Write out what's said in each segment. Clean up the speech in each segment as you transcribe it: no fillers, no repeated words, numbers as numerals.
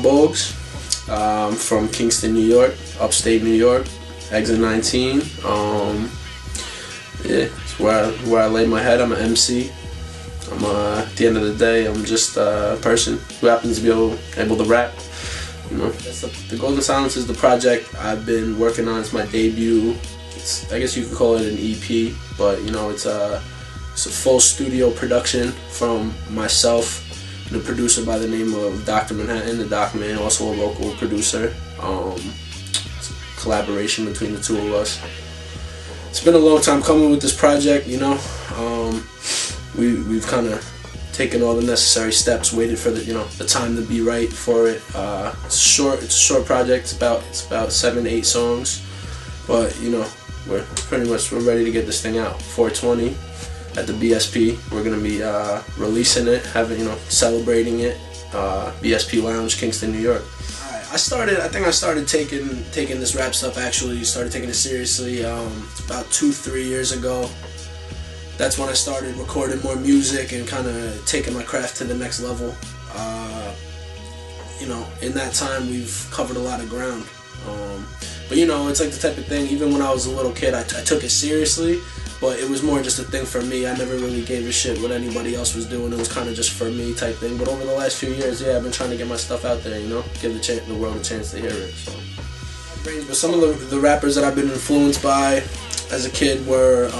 Boges. From Kingston, New York, upstate New York, exit 19. Yeah, it's where I lay my head. I'm an MC. At the end of the day, I'm just a person who happens to be able to rap. You know, the Golden Silence is the project I've been working on. It's my debut. I guess you could call it an EP, but you know, it's a full studio production from myself, the producer by the name of Dr. Manhattan, the Doc Man, also a local producer. It's a collaboration between the two of us. It's been a long time coming with this project, you know. We've kind of taken all the necessary steps, waited for the time to be right for it. It's a short project. It's about 7 to 8 songs, but you know, we're ready to get this thing out. 420 at the BSP. We're gonna be releasing it, celebrating it. BSP Lounge, Kingston, New York. I think I started taking this rap stuff, actually started taking it seriously about 2-3 years ago. That's when I started recording more music and kind of taking my craft to the next level. You know, in that time we've covered a lot of ground. But you know, it's like the type of thing, even when I was a little kid, I took it seriously, but it was more just a thing for me. I never really gave a shit what anybody else was doing. It was kind of just for me type thing. But over the last few years, yeah, I've been trying to get my stuff out there, you know, give the world a chance to hear it. So, but some of the rappers that I've been influenced by as a kid were,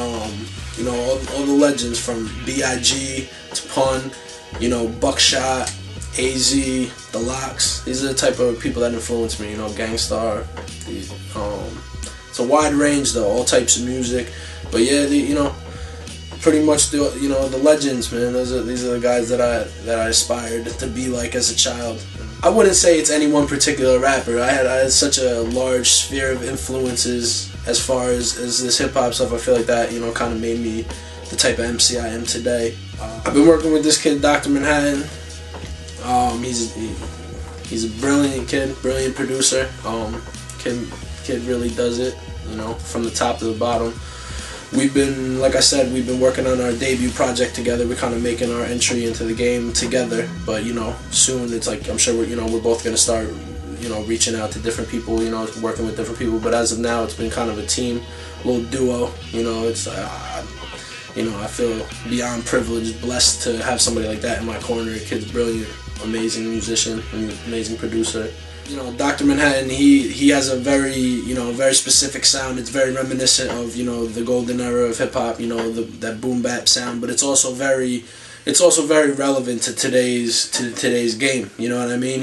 you know, all the legends from B.I.G. to Pun, you know, Buckshot, AZ, The Locks. These are the type of people that influence me, you know, Gangstar. It's a wide range though, all types of music. But yeah, you know, pretty much the legends, man. These are the guys that I aspired to be like as a child. I wouldn't say it's any one particular rapper. I had such a large sphere of influences as far as this hip hop stuff. I feel like that, you know, kind of made me the type of MC I am today. I've been working with this kid, Dr. Manhattan. He's a brilliant kid, brilliant producer. Kid really does it, you know, from the top to the bottom. We've been, like I said, we've been working on our debut project together. We're kind of making our entry into the game together. But you know, soon it's like, I'm sure we're both gonna start, you know, reaching out to different people, you know, working with different people. But as of now, it's been kind of a team, a little duo. You know, it's you know, I feel beyond privileged, blessed to have somebody like that in my corner. The kid's brilliant, amazing musician, amazing producer. You know, Dr. Manhattan, he has a very specific sound. It's very reminiscent of, you know, the golden era of hip hop, you know, that boom bap sound, but it's also very relevant to today's game. You know what I mean?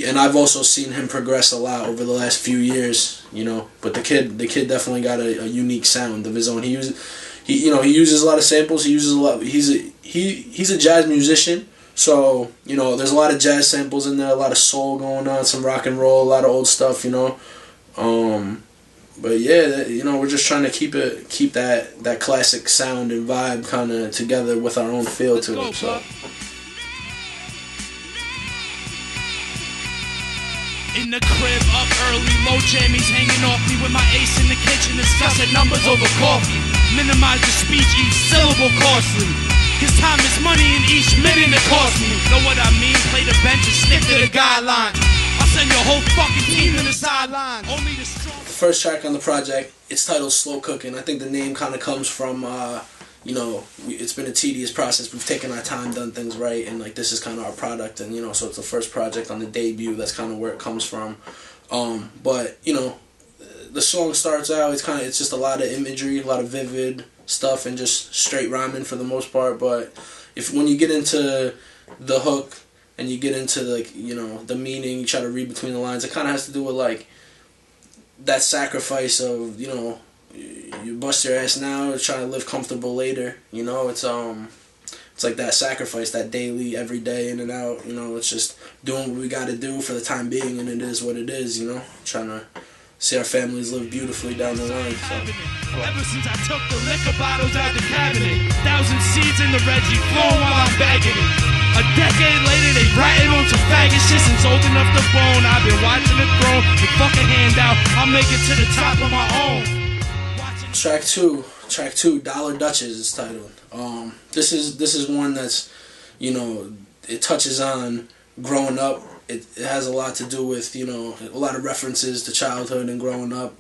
And I've also seen him progress a lot over the last few years, you know, but the kid definitely got a unique sound of his own. He uses a lot of samples. He's a jazz musician. So, you know, there's a lot of jazz samples in there, a lot of soul going on, some rock and roll, a lot of old stuff, you know. But yeah, you know, we're just trying to keep that classic sound and vibe kind of together with our own feel to it. So. In the crib, up early, low jammies hanging off me with my ace in the kitchen, discussing numbers over coffee. Minimize the speech, each syllable costly. Cause time is money and each minute it costs me. Know what I mean? Play the bench and stick to the guideline. I'll send your whole fucking team to the sideline. Only the strong. The first track on the project, it's titled Slow Cooking. I think the name kind of comes from, you know, it's been a tedious process. We've taken our time, done things right, and like this is kind of our product. And you know, so it's the first project on the debut. That's kind of where it comes from. But you know, the song starts out. It's just a lot of imagery, a lot of vivid stuff, and just straight rhyming for the most part. But when you get into the hook and you get into, like, you know, the meaning, you try to read between the lines, it kind of has to do with like that sacrifice of, you know, you bust your ass now to try to live comfortable later. You know, it's like that sacrifice, that daily, every day in and out. You know, it's just doing what we got to do for the time being, and it is what it is. You know, trying to see our families live beautifully down the line. So. Ever since I took the liquor bottles out the cabinet, 1,000 seeds in the Reggie, flowing while I'm bagging it. A decade later, they ratting on some faggot shit since old enough to bone. I've been watching the throne, the fucking handout. I'll make it to the top of my own. Track two, Dollar Duchess is titled. This is one that's, you know, it touches on growing up. It has a lot to do with, you know, a lot of references to childhood and growing up.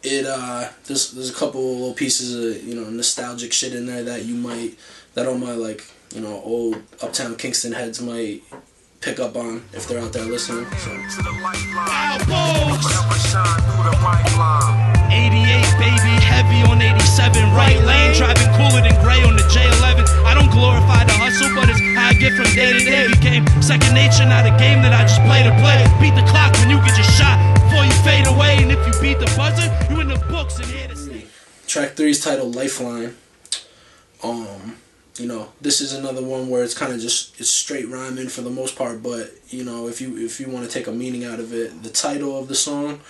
There's a couple little pieces of, you know, nostalgic shit in there that all my, like, you know, old Uptown Kingston heads might pick up on if they're out there listening. So. 88, baby, heavy on 87, right lane, driving cooler than gray on the J11. I don't glorify the hustle, but it's how I get from day to day. Became second nature, not a game that I just play to play. Beat the clock when you get your shot before you fade away, and if you beat the buzzer, you in the books and here to stay. Track 3 is titled Lifeline. You know, this is another one where it's kind of just, it's straight rhyming for the most part, but, you know, if you want to take a meaning out of it, the title of the song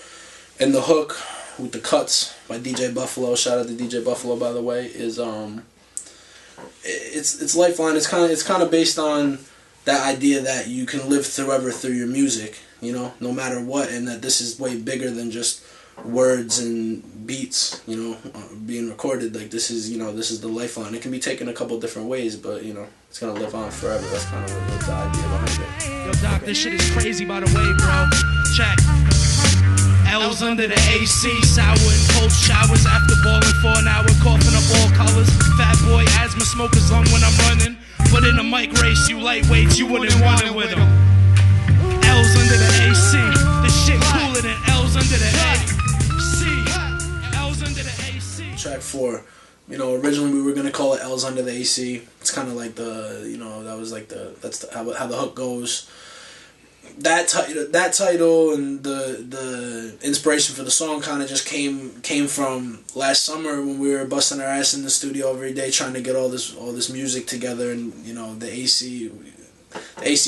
and the hook with the cuts by DJ Buffalo, shout out to DJ Buffalo, by the way, is it's Lifeline. It's kind of based on that idea that you can live forever through your music, you know, no matter what, and that this is way bigger than just words and beats, you know, being recorded. Like, this is, you know, this is the lifeline. It can be taken a couple different ways, but, you know, it's gonna live on forever. That's kind of what the idea behind it. Yo, Doc, this shit is crazy, by the way, bro. Check. L's under the AC, sour and cold showers after balling for an hour, coughing up all colors. Fat boy, asthma, smoker's lung when I'm running. But in a mic race, you lightweights, you wouldn't want it with them. L's under the AC, the shit cooler than L's under the AC. L's under the AC. Track 4. You know, originally we were gonna call it L's Under the AC. It's kind of like the, you know, that was like how the hook goes. That title and the inspiration for the song kind of just came from last summer when we were busting our ass in the studio every day trying to get all this music together, and, you know, the AC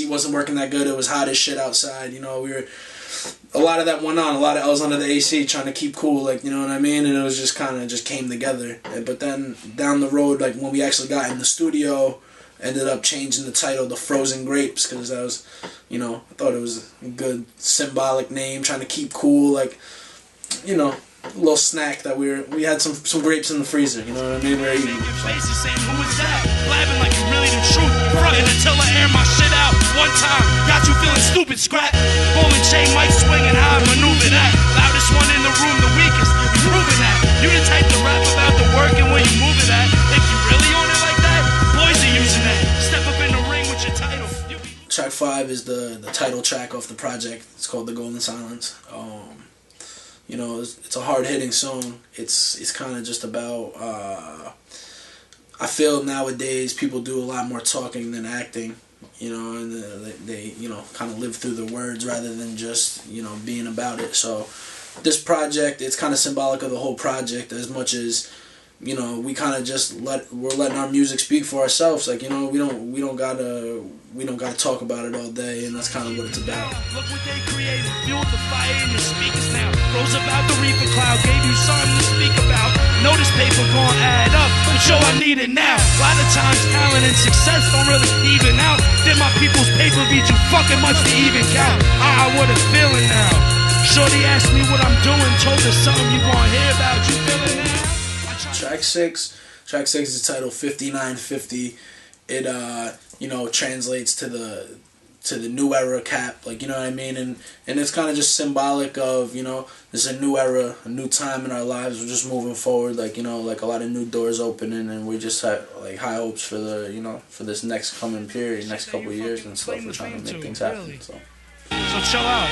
wasn't working that good. It was hot as shit outside. You know, a lot of that went on. A lot of L's under the AC trying to keep cool, like, you know what I mean? And it was just kind of just came together. But then down the road, like when we actually got in the studio, ended up changing the title to Frozen Grapes, because that was, you know, I thought it was a good symbolic name, trying to keep cool, like, you know, a little snack that we had some grapes in the freezer, you know what I mean? We're eating. Faces saying, who is that? Blabbing like you really the truth. Frontin' until I air my shit out one time. Got you feeling stupid, scrap. Bowling chain, mic swinging, how I maneuver that. Loudest one in the room, the weakest. You proving that. You the type to rap about the work and where you moving at. If you really on it like that, boys are using that. Step up in the ring with your title. Track 5 is the title track off the project. It's called The Golden Silence. You know, it's a hard-hitting song. It's kind of just about, I feel nowadays people do a lot more talking than acting, you know, and they you know, kind of live through the words rather than just, you know, being about it. So this project, it's kind of symbolic of the whole project, as much as, you know, we kind of just we're letting our music speak for ourselves. Like, you know, we don't gotta talk about it all day, and that's kind of what it's about. Look what they created, fueled the fire in your speakers now. Rose about the reaper cloud, gave you something to speak about. Know this paper gon' add up, but yo, I need it now. A lot of times talent and success don't really even out. Then my people's paper beat you fucking much to even count. What a feeling now. Shorty asked me what I'm doing, told her something you gon' hear about. You feeling now? Track 6 is titled 5950. It you know, translates to the new era cap, like, you know what I mean, and it's kind of just symbolic of, you know, there's a new era, a new time in our lives. We're just moving forward, like, you know, like a lot of new doors opening, and we just have like high hopes for the, you know, for this next coming period, next couple of years and stuff. We're trying to make things happen. So chill out.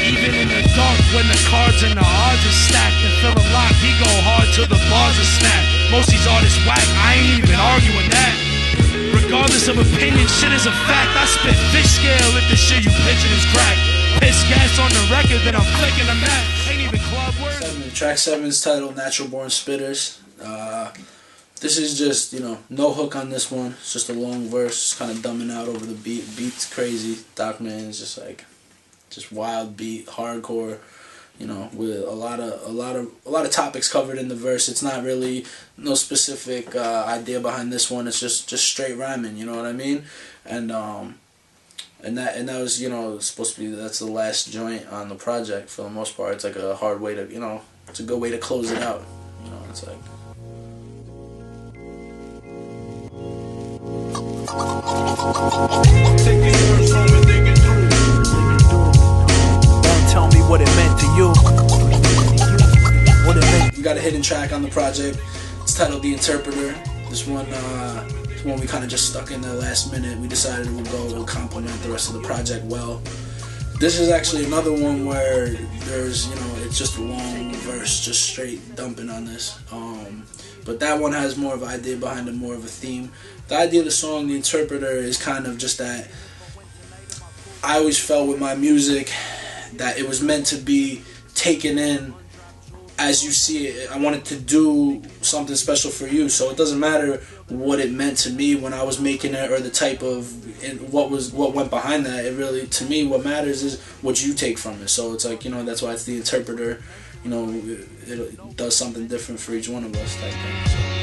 Even in the dark, when the cards and the odds are stacked and fill a lock, he go hard till the bars are snapped. Most these artists whack, I ain't even arguing that. Regardless of opinion, shit is a fact. I spit fish scale if the shit you pitching is crack. Piss gas on the record, then I'm flicking a map. Ain't even club words. Track 7 is titled Natural Born Spitters. This is just, you know, no hook on this one. It's just a long verse, just kind of dumbing out over the beat. Beat's crazy. Doc Man is just like, just wild beat, hardcore, you know, with a lot of topics covered in the verse. It's not really no specific idea behind this one. It's just straight rhyming, you know what I mean? And that was, you know, supposed to be, that's the last joint on the project for the most part. It's like a hard way to, you know, it's a good way to close it out. You know, it's like Take these words home and think it through. Don't tell me what it meant to you. What it meant. We got a hidden track on the project. It's titled The Interpreter. This one we kind of just stuck in the last minute. We decided we'll complement the rest of the project well. This is actually another one where there's, it's just a long verse, just straight dumping on this. But that one has more of an idea behind it, more of a theme. The idea of the song, The Interpreter, is kind of just that I always felt with my music that it was meant to be taken in as you see it. I wanted to do something special for you, so it doesn't matter what it meant to me when I was making it or the type of what went behind that. It really, to me, what matters is what you take from it. So it's like, that's why it's The Interpreter. It does something different for each one of us type thing. So.